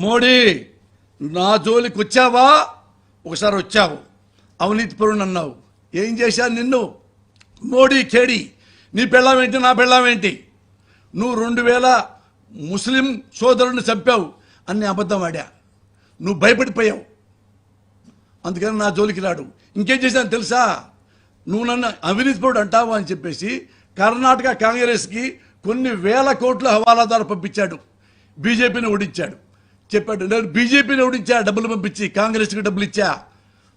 మోడీ నా జోలికి వచ్చావా? ఒకసారి వచ్చావు, అవినీతిపరుడు అన్నావు. ఏం చేశాను నిన్ను? మోడీ కేడి, నీ పెళ్ళామేంటి, నా పెళ్ళామేంటి? నువ్వు 2000 ముస్లిం సోదరుని చంపావు అన్ని అబద్ధం ఆడా. నువ్వు భయపడిపోయావు, అందుకని నా జోలికి రాడు. ఇంకేం చేశాను తెలుసా? నువ్వు నన్ను అవినీతిపరుడు అంటావు అని చెప్పేసి కర్ణాటక కాంగ్రెస్కి కొన్ని వేల కోట్ల హవాలాదారు పంపించాడు. బీజేపీని ఓడించాడు. చెప్పాడు, నేను బీజేపీని ఓడించా, డబ్బులు పంపించి కాంగ్రెస్కి డబ్బులు ఇచ్చా.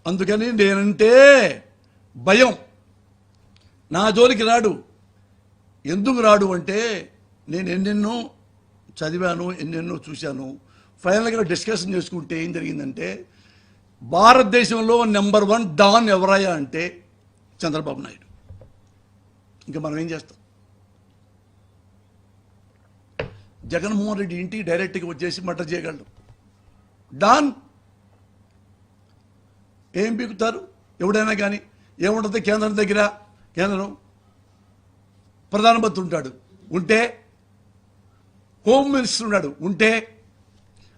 అందుకని నేనంటే భయం. నా జోలికి రాడు. ఎందుకు రాడు అంటే నేను ఎన్నెన్నో చదివాను, ఎన్నెన్నో చూశాను. ఫైనల్గా డిస్కషన్ చేసుకుంటే ఏం జరిగిందంటే, భారతదేశంలో నెంబర్ 1 డాన్ ఎవరయ్యా అంటే చంద్రబాబు నాయుడు. ఇంకా మనం ఏం చేస్తాం? జగన్మోహన్ రెడ్డి ఇంటికి డైరెక్ట్గా వచ్చేసి మర్డర్ చేయగలడు. డాన్ ఏం పీకుతారు ఎవడైనా కానీ. ఏముంటుంది కేంద్రం దగ్గర? కేంద్రం ప్రధానమంత్రి ఉంటాడు, ఉంటే హోమ్ మినిస్టర్ ఉన్నాడు, ఉంటే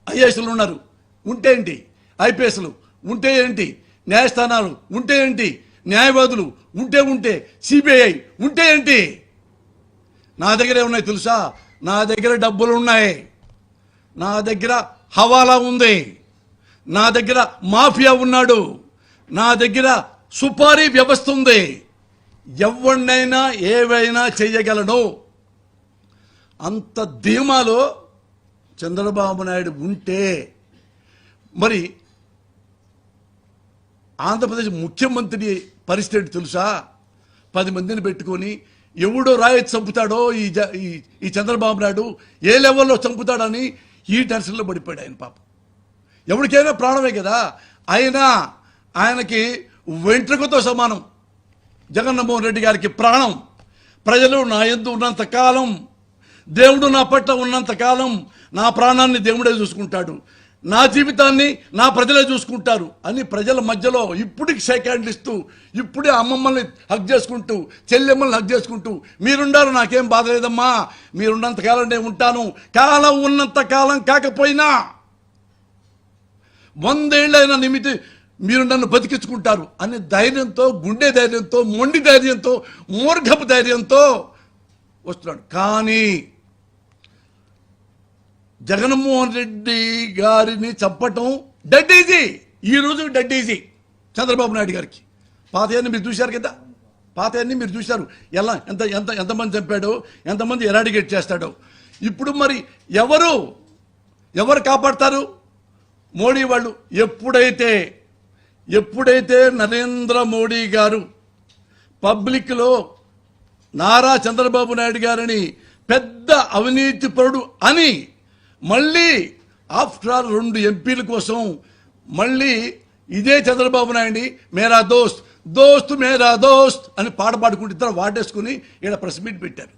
ఐఏఎస్లు ఉన్నారు, ఉంటే ఏంటి? ఐపీఎస్లు ఉంటే ఏంటి? న్యాయస్థానాలు ఉంటే ఏంటి? న్యాయవాదులు ఉంటే సిబిఐ ఉంటే ఏంటి? నా దగ్గర ఏమున్నాయి తెలుసా? నా దగ్గర డబ్బులు ఉన్నాయి, నా దగ్గర హవాలా ఉంది, నా దగ్గర మాఫియా ఉన్నాడు, నా దగ్గర సుపారీ వ్యవస్థ ఉంది. ఎవరినైనా ఏవైనా చెయ్యగలను. అంత ధీమాలో చంద్రబాబు నాయుడు ఉంటే మరి ఆంధ్రప్రదేశ్ ముఖ్యమంత్రి పరిస్థితి తెలుసా? 10 మందిని పెట్టుకొని ఎవడో రాయి చంపుతాడో ఈ చంద్రబాబు నాయుడు ఏ లెవెల్లో చంపుతాడని ఈ టెన్షన్లో పడిపోయాడు ఆయన. పాపం ఎవరికైనా ప్రాణమే కదా. ఆయనకి వెంట్రుకతో సమానం జగన్మోహన్ రెడ్డి గారికి ప్రాణం. ప్రజలు నా యందు ఉన్నంత కాలం, దేవుడు నా పట్ల ఉన్నంత కాలం నా ప్రాణాన్ని దేవుడే చూసుకుంటాడు, నా జీవితాన్ని నా ప్రజలే చూసుకుంటారు అని ప్రజల మధ్యలో ఇప్పటికి షేక్ హ్యాండ్లు ఇస్తూ, ఇప్పుడే అమ్మమ్మల్ని హక్ చేసుకుంటూ, చెల్లెమ్మల్ని హక్ చేసుకుంటూ, మీరుండారు నాకేం బాధ లేదమ్మా, మీరున్నంత కాలం నేను ఉంటాను, కాలం ఉన్నంత కాలం కాకపోయినా 100 ఏళ్ళైనా నిమితి మీరు నన్ను బతికించుకుంటారు అనే ధైర్యంతో, గుండె ధైర్యంతో, మొండి ధైర్యంతో, మూర్ఖపు ధైర్యంతో వస్తున్నాడు. కానీ జగన్మోహన్ రెడ్డి గారిని చంపటం డెడ్ ఈజీ. ఈరోజు డెడ్ ఈజీ చంద్రబాబు నాయుడు గారికి. పాతయాన్ని మీరు చూశారు కదా, పాతయాన్ని మీరు చూశారు. ఎలా ఎంతమంది చంపాడో, ఎంతమంది ఎరాడికేట్ చేస్తాడో. ఇప్పుడు మరి ఎవరు కాపాడతారు? మోడీ వాళ్ళు. ఎప్పుడైతే నరేంద్ర మోడీ గారు పబ్లిక్లో నారా చంద్రబాబు నాయుడు గారిని పెద్ద అవినీతిపరుడు అని మళ్ళీ ఆఫ్టర్ ఆల్ 2 ఎంపీల కోసం మళ్ళీ ఇదే చంద్రబాబు నాయుడిని మేరా దోస్త్ దోస్త్ మేరా దోస్త్ అని పాట పాడుకుంటూ ఇద్దరు వాడేసుకుని ఇక్కడ ప్రెస్ మీట్ పెట్టారు.